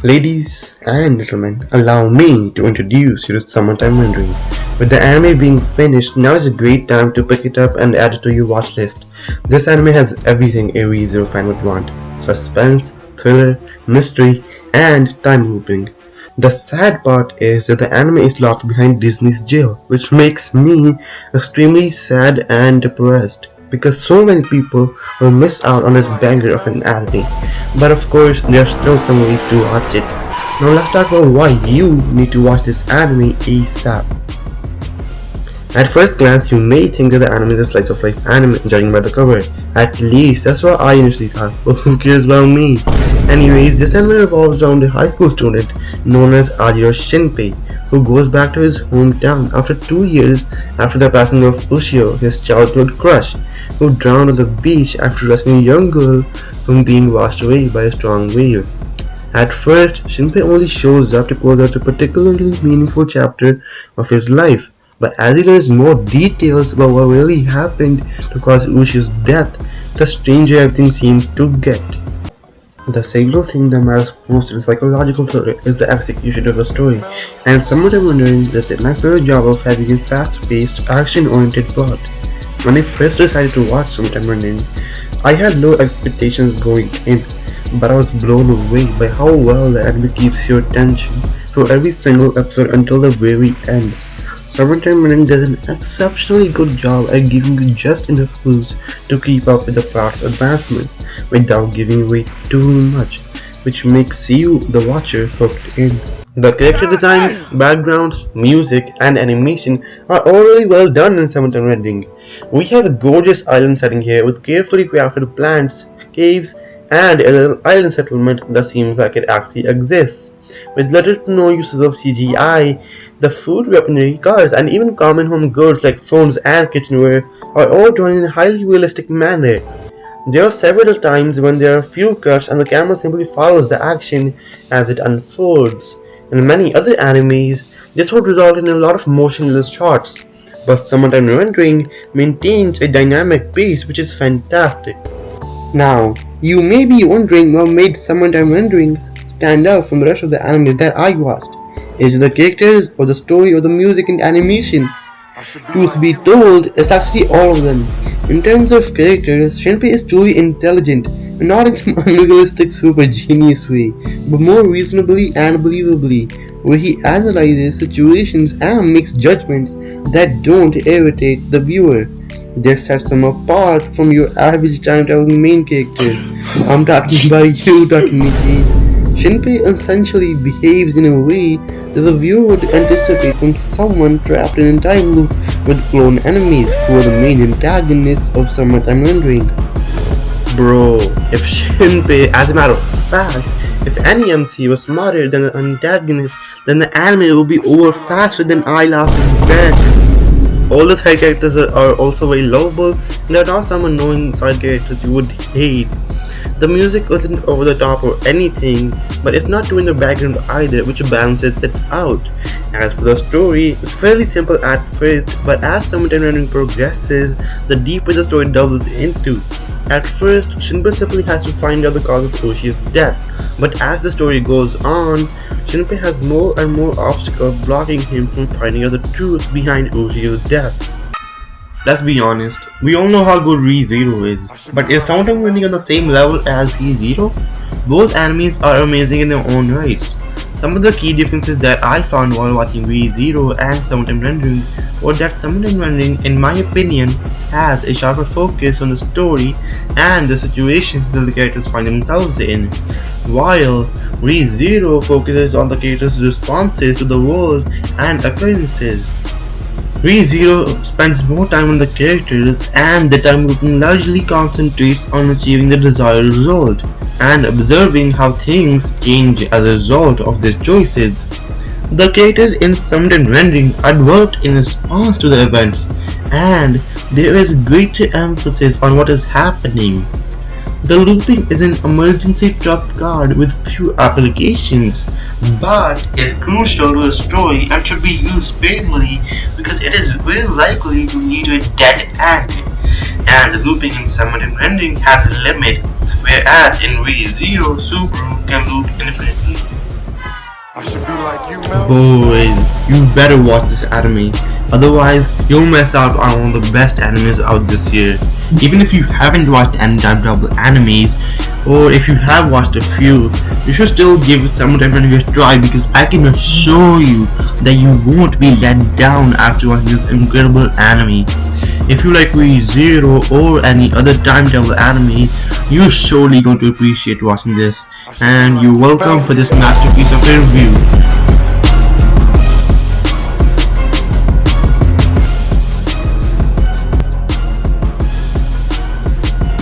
Ladies and gentlemen, allow me to introduce you to Summertime Rendering. With the anime being finished, now is a great time to pick it up and add it to your watch list. This anime has everything a Re:Zero fan would want: suspense, thriller, mystery, and time looping. The sad part is that the anime is locked behind Disney's jail, which makes me extremely sad and depressed, because so many people will miss out on this banger of an anime. But of course, there's still some ways to watch it. Now let's talk about why you need to watch this anime ASAP. At first glance, you may think that the anime is a slice of life anime, judging by the cover. At least, that's what I initially thought, but who cares about me? Anyways, this anime revolves around a high school student known as Ajiro Shinpei, who goes back to his hometown after 2 years after the passing of Ushio, his childhood crush, who drowned on the beach after rescuing a young girl from being washed away by a strong wave. At first, Shinpei only shows up to close out a particularly meaningful chapter of his life, but as he learns more details about what really happened to cause Ushio's death, the stranger everything seems to get. The single thing that matters most in psychological thriller is the execution of the story, and Summertime Rendering does an excellent job of having a fast-paced, action-oriented plot. When I first decided to watch Summertime Rendering, I had low expectations going in, but I was blown away by how well the anime keeps your attention through every single episode until the very end. Summertime Rendering does an exceptionally good job at giving you just enough clues to keep up with the plot's advancements without giving away too much, which makes you, the watcher, hooked in. The character designs, backgrounds, music, and animation are all really well done in Summertime Rendering. We have a gorgeous island setting here with carefully crafted plants, caves, and a little island settlement that seems like it actually exists. With little to no uses of CGI, the food, weaponry, cars, and even common home goods like phones and kitchenware are all drawn in a highly realistic manner. There are several times when there are few cuts and the camera simply follows the action as it unfolds. In many other animes, this would result in a lot of motionless shots, but Summertime Rendering maintains a dynamic pace which is fantastic. Now, you may be wondering what made Summertime Rendering stand out from the rest of the anime that I watched. Is it the characters, or the story, or the music and animation? Truth be told, it's actually all of them. In terms of characters, Shinpei is truly intelligent, not in some unrealistic super genius way, but more reasonably and believably, where he analyzes situations and makes judgments that don't irritate the viewer. This sets him apart from your average time-traveling main character. I'm talking about you, Takemichi. Shinpei essentially behaves in a way that the viewer would anticipate from someone trapped in a time loop with clone enemies who are the main antagonists of Summertime Rendering. Bro, if Shinpei, as a matter of fact, if any MC was smarter than the antagonist, then the anime would be over faster than I laughed in bed. All the side characters are also very lovable, and they're not some annoying side characters you would hate. The music wasn't over the top or anything, but it's not too in the background either, which balances it out. As for the story, it's fairly simple at first, but as Summertime Rendering progresses, the deeper the story delves into. At first, Shinpei simply has to find out the cause of Ushio's death, but as the story goes on, Shinpei has more and more obstacles blocking him from finding out the truth behind Ushio's death. Let's be honest, we all know how good Re:Zero is, but is Summertime Rendering on the same level as Re:Zero? Both animes are amazing in their own rights. Some of the key differences that I found while watching Re:Zero and Summertime Rendering were that Summertime Rendering, in my opinion, has a sharper focus on the story and the situations that the characters find themselves in, while Re:Zero focuses on the characters' responses to the world and occurrences. Re:Zero spends more time on the characters, and the time looping largely concentrates on achieving the desired result and observing how things change as a result of their choices. The characters in Summertime Rendering are developed in response to the events, and there is greater emphasis on what is happening. The looping is an emergency trump card with few applications, but is crucial to the story and should be used sparingly because it is very likely to lead to a dead end. And the looping in Summertime Rendering has a limit, whereas in Re:Zero, Subaru can loop infinitely. Boy, you better watch this anime. Otherwise, you'll miss out on one of the best animes out this year. Even if you haven't watched any time travel animes, or if you have watched a few, you should still give Summertimerendering a try, because I can assure you that you won't be let down after watching this incredible anime. If you like Re:Zero or any other time travel anime, you're surely going to appreciate watching this, and you're welcome for this masterpiece of a review.